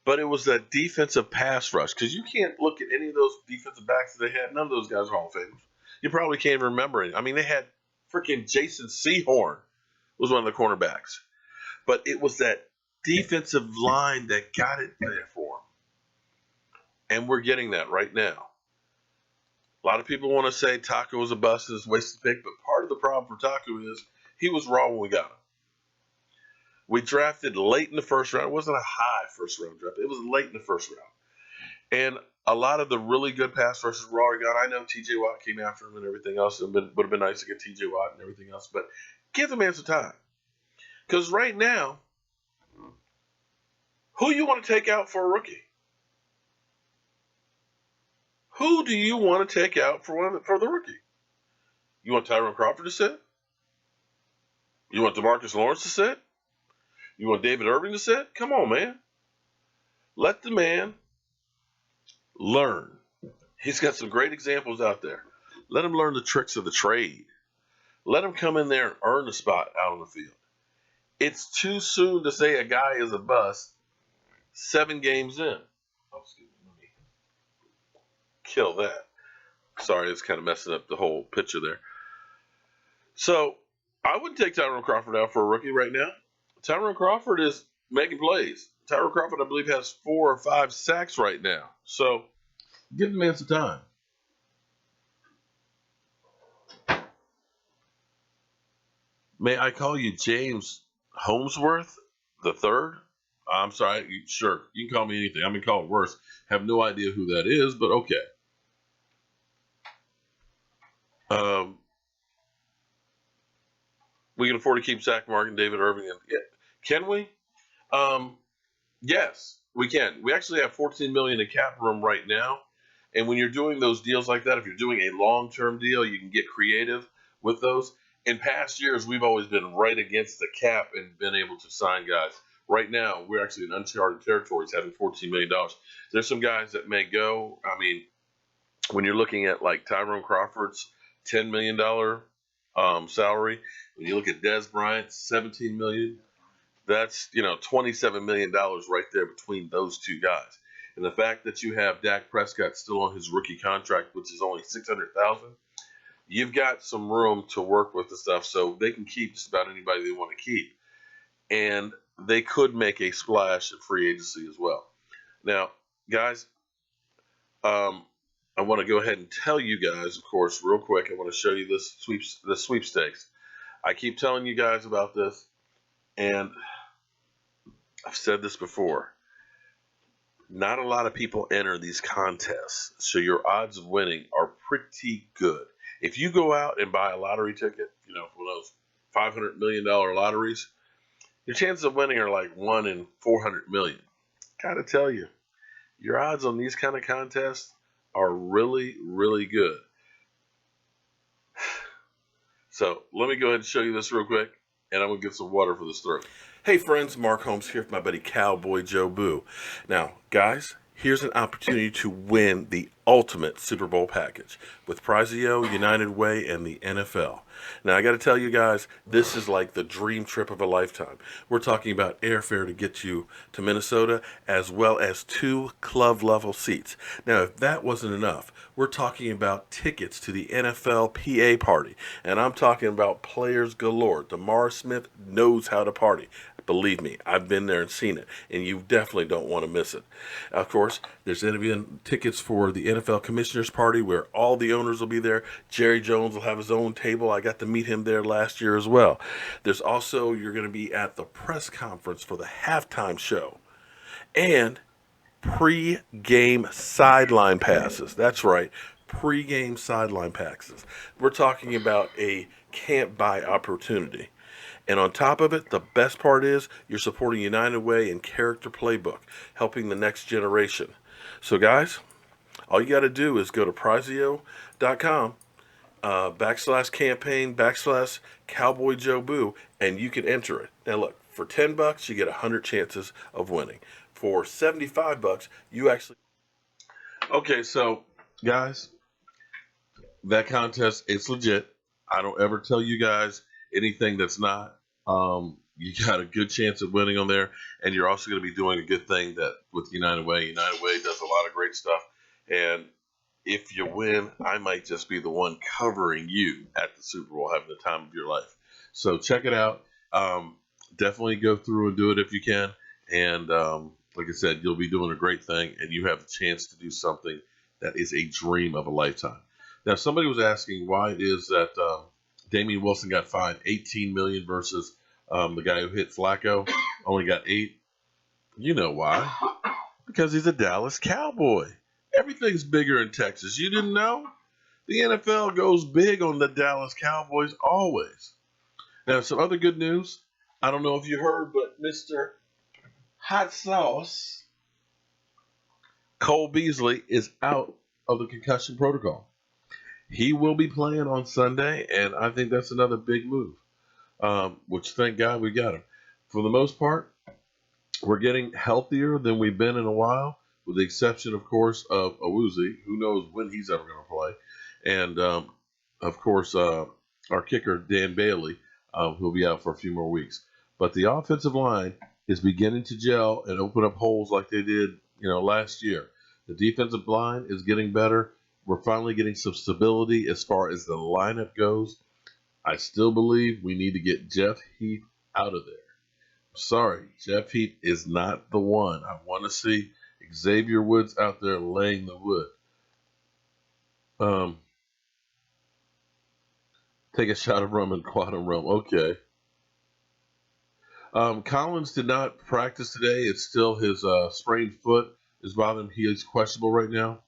But it was that defensive pass rush, because you can't look at any of those defensive backs that they had. None of those guys are Hall of Famers. You probably can't even remember it. I mean, they had freaking Jason Sehorn was one of the cornerbacks. But it was that defensive line that got it there for them. And we're getting that right now. A lot of people want to say Taco was a bust and it's a wasted pick, but part of the problem for Taco is he was raw when we got him. We drafted late in the first round. It wasn't a high first round draft. It was late in the first round. And a lot of the really good pass rushers were already gone. I know T.J. Watt came after him and everything else. It would have been nice to get T.J. Watt and everything else. But give the man some time. Because right now, who you want to take out for a rookie? Who do you want to take out for the rookie? You want Tyrone Crawford to sit? You want DeMarcus Lawrence to sit? You want David Irving to sit? Come on, man. Let the man learn. He's got some great examples out there. Let him learn the tricks of the trade. Let him come in there and earn a spot out on the field. It's too soon to say a guy is a bust 7 games in. Oh, excuse me. Let me kill that. Sorry, it's kind of messing up the whole picture there. So, I wouldn't take Tyrone Crawford out for a rookie right now. Tyrone Crawford is making plays. Tyrone Crawford, I believe, has 4 or 5 sacks right now. So, give the man some time. May I call you James Holmesworth the third? I'm sorry. Sure, you can call me anything. I've been called worse. Have no idea who that is, but okay. We can afford to keep Zach Mark and David Irving. Can we? Yes, we can. We actually have $14 million in cap room right now. And when you're doing those deals like that, if you're doing a long-term deal, you can get creative with those. In past years, we've always been right against the cap and been able to sign guys. Right now, we're actually in uncharted territories having $14 million. There's some guys that may go. I mean, when you're looking at like Tyrone Crawford's $10 million salary, when you look at Dez Bryant's $17 million, that's, $27 million right there between those two guys. And the fact that you have Dak Prescott still on his rookie contract, which is only $600,000, you've got some room to work with the stuff, so they can keep just about anybody they want to keep. And they could make a splash in free agency as well. Now, guys, I want to go ahead and tell you guys, of course, real quick. I want to show you this sweepstakes. I keep telling you guys about this, and I've said this before. Not a lot of people enter these contests, so your odds of winning are pretty good. If you go out and buy a lottery ticket, one of those $500 million lotteries, your chances of winning are like 1 in 400 million. Gotta tell you, your odds on these kind of contests are really, really good. So let me go ahead and show you this real quick, and I'm going to get some water for this throat. Hey friends, Mark Holmes here with my buddy Cowboy Joe Boo. Now, guys, here's an opportunity to win the ultimate Super Bowl package with Prizeo, United Way, and the NFL. Now, I got to tell you guys, this is like the dream trip of a lifetime. We're talking about airfare to get you to Minnesota, as well as 2 club-level seats. Now, if that wasn't enough, we're talking about tickets to the NFL PA party, and I'm talking about players galore. DeMar Smith knows how to party. Believe me, I've been there and seen it, and you definitely don't want to miss it. Of course, there's even tickets for the NFL Commissioners Party, where all the owners will be there. Jerry Jones will have his own table. I got to meet him there last year as well. There's also, you're going to be at the press conference for the halftime show, and pre-game sideline passes. That's right, pre-game sideline passes. We're talking about a can't-buy opportunity. And on top of it, the best part is you're supporting United Way and Character Playbook, helping the next generation. So guys, all you got to do is go to Prizeo.com, /campaign, /Cowboy Joe Boo, and you can enter it. Now look, for $10, you get 100 chances of winning. For $75, you actually... Okay, so guys, that contest, it's legit. I don't ever tell you guys anything that's not. you got a good chance of winning on there, and you're also going to be doing a good thing that with United Way. United Way does a lot of great stuff, and if you win, I might just be the one covering you at the Super Bowl, having the time of your life. So check it out. Definitely go through and do it if you can. And like I said, you'll be doing a great thing, and you have the chance to do something that is a dream of a lifetime. Now, somebody was asking why it is that Damian Wilson got fined $18 million versus the guy who hit Flacco only got $8 million. You know why? Because he's a Dallas Cowboy. Everything's bigger in Texas. You didn't know? The NFL goes big on the Dallas Cowboys always. Now, some other good news. I don't know if you heard, but Mr. Hot Sauce Cole Beasley is out of the concussion protocol. He will be playing on Sunday, and I think that's another big move, which thank God we got him. For the most part, we're getting healthier than we've been in a while, with the exception, of course, of Awuzie. Who knows when he's ever going to play. And, of course, our kicker, Dan Bailey, who'll be out for a few more weeks. But the offensive line is beginning to gel and open up holes like they did, last year. The defensive line is getting better. We're finally getting some stability as far as the lineup goes. I still believe we need to get Jeff Heath out of there. Sorry, Jeff Heath is not the one. I want to see Xavier Woods out there laying the wood. Take a shot of rum and quantum rum. Okay. Collins did not practice today. It's still his sprained foot is bothering him. He is questionable right now.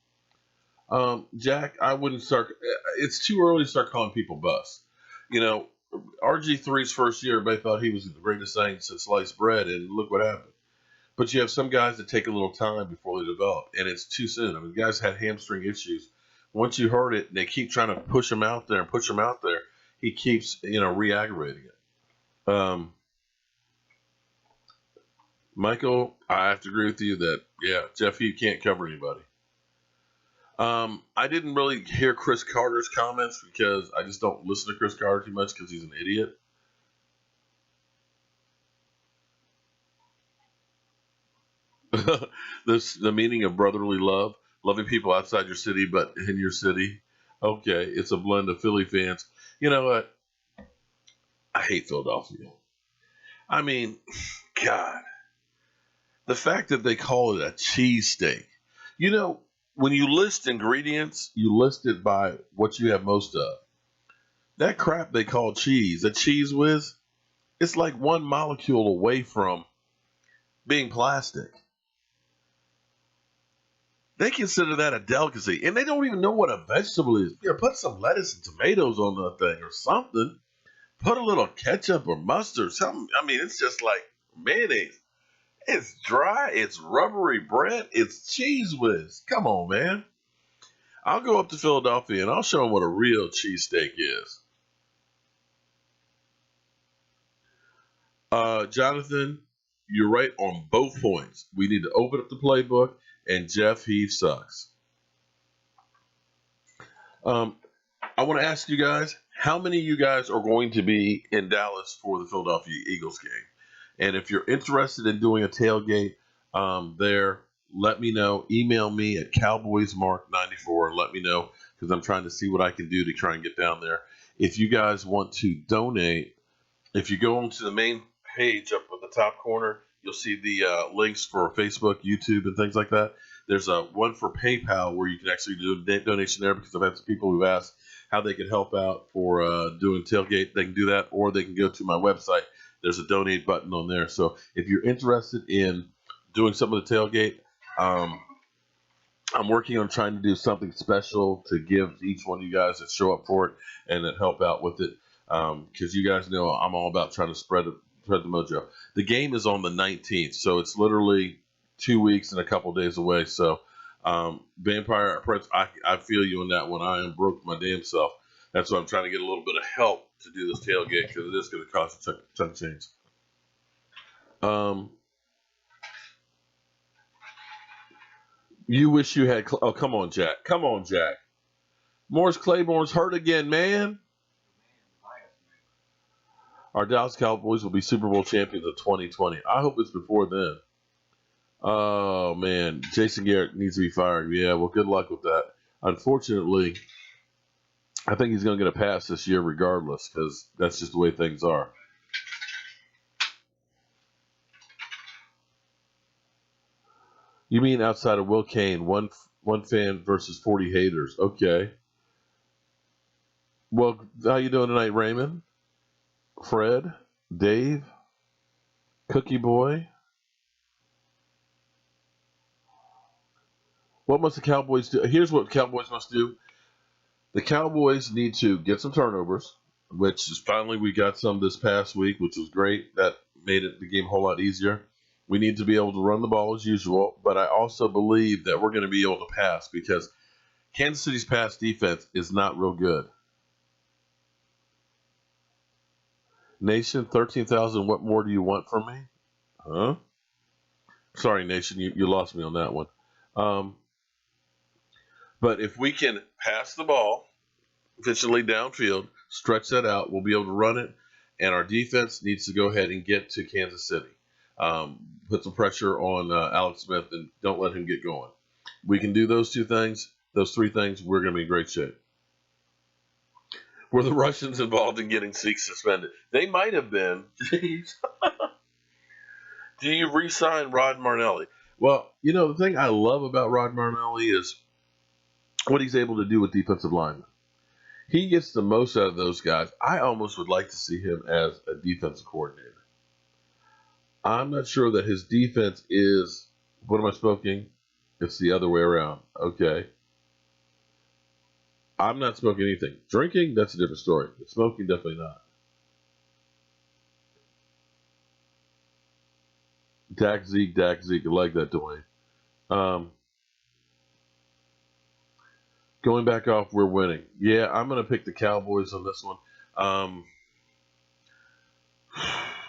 Jack, I wouldn't start. It's too early to start calling people bust. RG3's first year, everybody thought he was the greatest thing since sliced bread, and look what happened. But you have some guys that take a little time before they develop, and it's too soon. I mean, guys had hamstring issues. Once you heard it, and they keep trying to push him out there, he keeps, re-aggravating it. Michael, I have to agree with you that, Jeff Heath can't cover anybody. I didn't really hear Chris Carter's comments because I just don't listen to Chris Carter too much because he's an idiot. The meaning of brotherly love, loving people outside your city but in your city. Okay, it's a blend of Philly fans. You know what? I hate Philadelphia. I mean, God. The fact that they call it a cheesesteak. When you list ingredients, you list it by what you have most of. That crap they call cheese, a cheese whiz, it's like one molecule away from being plastic. They consider that a delicacy, and they don't even know what a vegetable is. Put some lettuce and tomatoes on the thing or something. Put a little ketchup or mustard, something. I mean, it's just like mayonnaise. It's dry, it's rubbery bread, it's cheese whiz. Come on, man. I'll go up to Philadelphia and I'll show them what a real cheesesteak is. Jonathan, you're right on both points. We need to open up the playbook, and Jeff Heath sucks. I want to ask you guys, how many of you guys are going to be in Dallas for the Philadelphia Eagles game? And if you're interested in doing a tailgate there, let me know. Email me at cowboysmark94 and let me know, because I'm trying to see what I can do to try and get down there. If you guys want to donate, if you go onto the main page up at the top corner, you'll see the links for Facebook, YouTube, and things like that. There's a one for PayPal where you can actually do a donation there, because I've had some people who've asked how they can help out for doing tailgate. They can do that, or they can go to my website. There's a donate button on there. So if you're interested in doing some of the tailgate, I'm working on trying to do something special to give each one of you guys that show up for it and that help out with it. Because you guys know I'm all about trying to spread the mojo. The game is on the 19th, so it's literally 2 weeks and a couple days away. So Vampire Prince, I feel you on that one. I am broke my damn self. That's why I'm trying to get a little bit of help to do this tailgate, because it is going to cost a ton of change. You wish you had. Oh, come on, Jack. Come on, Jack. Morris Claiborne's hurt again, man. Our Dallas Cowboys will be Super Bowl champions of 2020. I hope it's before then. Oh, man. Jason Garrett needs to be fired. Yeah, well, good luck with that. Unfortunately, I think he's going to get a pass this year regardless because that's just the way things are. You mean outside of Will Kane, one fan versus 40 haters. Okay. Well, how you doing tonight, Raymond? Fred? Dave? Cookie Boy? What must the Cowboys do? Here's what Cowboys must do. The Cowboys need to get some turnovers, which is finally we got some this past week, which was great. That made the game a whole lot easier. We need to be able to run the ball as usual, but I also believe that we're going to be able to pass because Kansas City's pass defense is not real good. Nation, 13,000, what more do you want from me? Huh? Sorry, Nation, you lost me on that one. But if we can pass the ball efficiently downfield, stretch that out, we'll be able to run it, and our defense needs to go ahead and get to Kansas City. Put some pressure on Alex Smith and don't let him get going. We can do those two things, those three things, we're going to be in great shape. Were the Russians involved in getting Zeke suspended? They might have been. Jeez. Do you re-sign Rod Martinelli? Well, the thing I love about Rod Martinelli is what he's able to do with defensive linemen. He gets the most out of those guys. I almost would like to see him as a defensive coordinator. I'm not sure that his defense is, what am I smoking? It's the other way around. Okay. I'm not smoking anything. Drinking, that's a different story. But smoking, definitely not. Dak Zeke. I like that, Dwayne. Going back off, we're winning. Yeah, I'm going to pick the Cowboys on this one.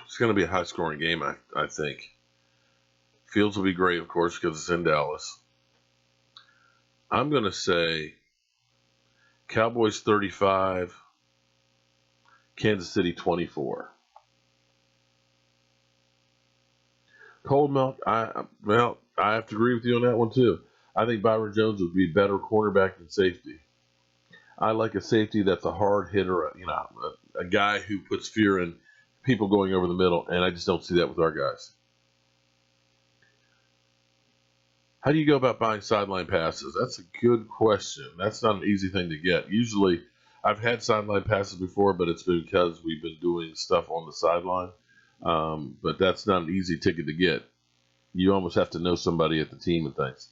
It's going to be a high-scoring game, I think. Fields will be great, of course, because it's in Dallas. I'm going to say Cowboys 35, Kansas City 24. Cold milk, I have to agree with you on that one, too. I think Byron Jones would be a better cornerback than safety. I like a safety that's a hard hitter, a guy who puts fear in people going over the middle, and I just don't see that with our guys. How do you go about buying sideline passes? That's a good question. That's not an easy thing to get. Usually, I've had sideline passes before, but it's been because we've been doing stuff on the sideline. But that's not an easy ticket to get. You almost have to know somebody at the team and things.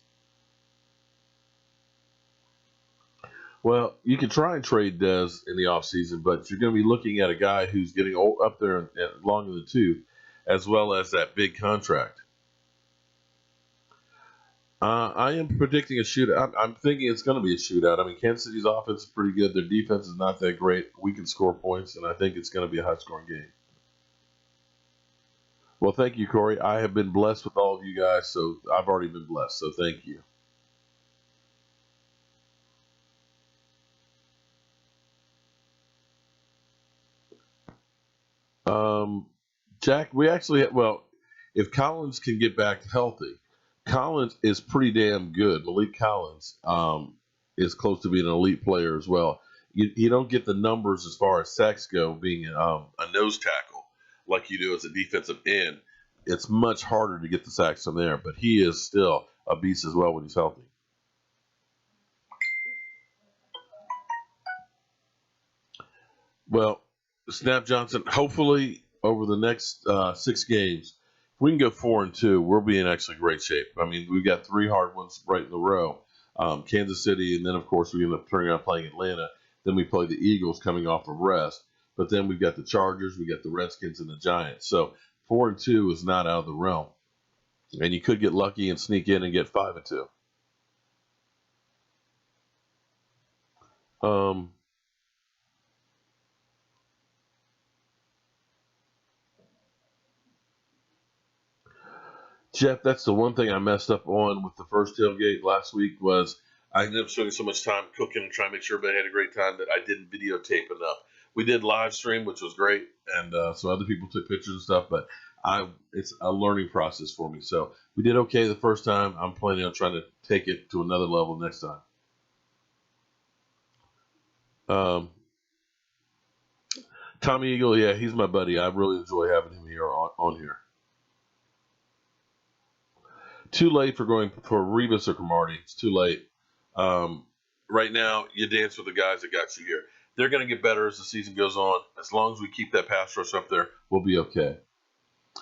Well, you can try and trade Dez in the offseason, but you're going to be looking at a guy who's getting old, up there and long in the tooth, as well as that big contract. I am predicting a shootout. I'm thinking it's going to be a shootout. I mean, Kansas City's offense is pretty good. Their defense is not that great. We can score points, and I think it's going to be a high-scoring game. Well, thank you, Corey. I have been blessed with all of you guys, so I've already been blessed, so thank you. Jack, we actually if Collins can get back healthy, Collins is pretty damn good. Malik Collins is close to being an elite player as well. You don't get the numbers as far as sacks go being a nose tackle like you do as a defensive end. It's much harder to get the sacks from there, but he is still a beast as well when he's healthy. Well, Snap Johnson, hopefully over the next 6 games, if we can go 4-2, we'll be in actually great shape. I mean, we've got 3 hard ones right in a row. Kansas City, and then, of course, we end up turning around playing Atlanta. Then we play the Eagles coming off of rest. But then we've got the Chargers, we got the Redskins, and the Giants. So 4-2 is not out of the realm. And you could get lucky and sneak in and get 5-2. Jeff, that's the one thing I messed up on with the first tailgate last week was I ended up spending so much time cooking and trying to make sure everybody had a great time that I didn't videotape enough. We did live stream, which was great, and so other people took pictures and stuff. But it's a learning process for me. So we did okay the first time. I'm planning on trying to take it to another level next time. Tommy Eagle, yeah, he's my buddy. I really enjoy having him here on here. Too late for going for Rebus or Cromartie. It's too late. Right now, you dance with the guys that got you here. They're going to get better as the season goes on. As long as we keep that pass rush up there, we'll be okay.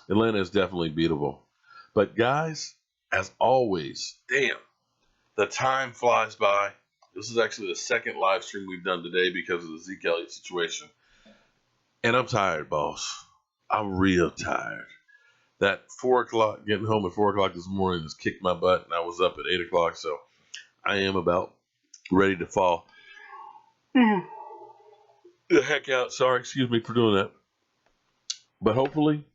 Atlanta is definitely beatable. But guys, as always, damn, the time flies by. This is actually the second live stream we've done today because of the Zeke Elliott situation. And I'm tired, boss. I'm real tired. That 4 o'clock, getting home at 4 o'clock this morning has kicked my butt, and I was up at 8 o'clock, so I am about ready to fall the heck out. Sorry, excuse me for doing that. But hopefully,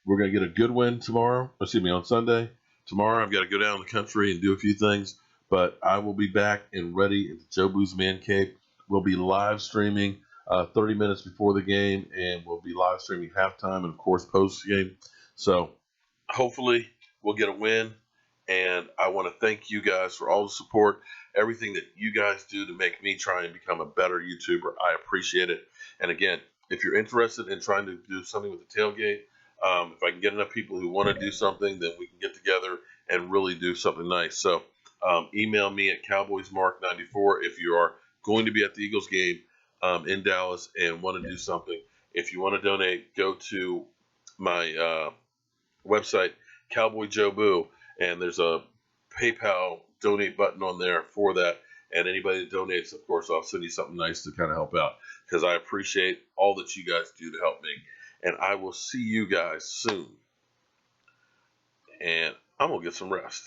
we're going to get a good win on Sunday. Tomorrow, I've got to go down the country and do a few things, but I will be back and ready at the Joe Boo's Man Cave. We'll be live streaming 30 minutes before the game, and we'll be live streaming halftime and, of course, post-game. So hopefully we'll get a win, and I want to thank you guys for all the support, everything that you guys do to make me try and become a better YouTuber. I appreciate it. And again, if you're interested in trying to do something with the tailgate, if I can get enough people who want to do something, then we can get together and really do something nice. So email me at cowboysmark94 if you are going to be at the Eagles game in Dallas and want to do something. If you want to donate, go to my website, Cowboy Joe Boo, and there's a PayPal donate button on there for that. And anybody that donates, of course, I'll send you something nice to kind of help out, because I appreciate all that you guys do to help me. And I will see you guys soon. And I'm going to get some rest.